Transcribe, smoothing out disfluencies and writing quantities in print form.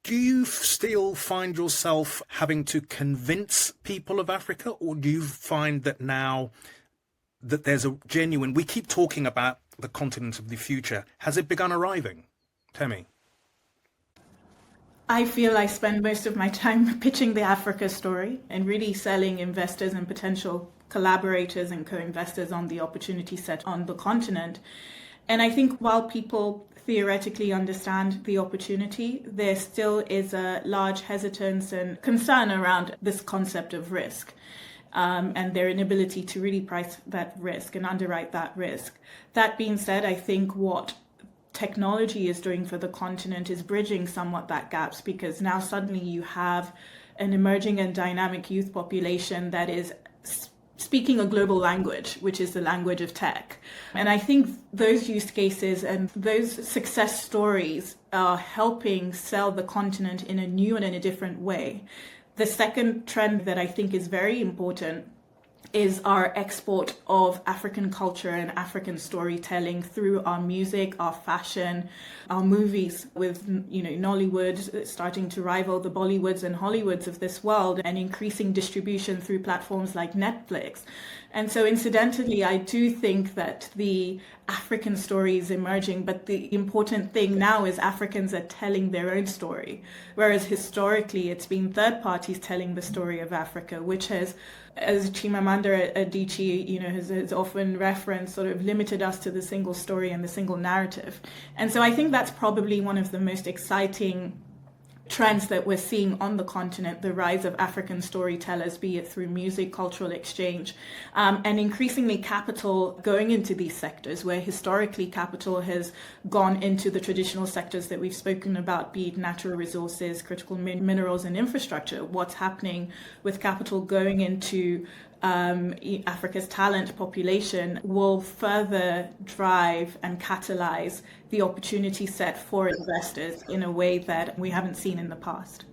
Do you still find yourself having to convince people of Africa, or do you find that now that there's a genuine, we keep talking about the continent of the future, has it begun arriving? Temi? I feel I spend most of my time pitching the Africa story and really selling investors and potential collaborators and co-investors on the opportunity set on the continent. And I think while people theoretically understand the opportunity, there still is a large hesitance and concern around this concept of risk. And their inability to really price that risk and underwrite that risk. That being said, I think what technology is doing for the continent is bridging somewhat that gaps, because now suddenly you have an emerging and dynamic youth population that is speaking a global language, which is the language of tech. And I think those use cases and those success stories are helping sell the continent in a new and in a different way. The second trend that I think is very important is our export of African culture and African storytelling through our music, our fashion, our movies, with Nollywood starting to rival the Bollywoods and Hollywoods of this world, and increasing distribution through platforms like Netflix. And so incidentally, I do think that the African story is emerging, but the important thing now is Africans are telling their own story, whereas historically it's been third parties telling the story of Africa, which has, as Chimamanda Adichie, has often referenced, sort of limited us to the single story and the single narrative. And so I think that's probably one of the most exciting trends that we're seeing on the continent, the rise of African storytellers, be it through music, cultural exchange, and increasingly capital going into these sectors, where historically capital has gone into the traditional sectors that we've spoken about, be it natural resources, critical minerals and infrastructure. What's happening with capital going into Africa's talent population will further drive and catalyze the opportunity set for investors in a way that we haven't seen in the past.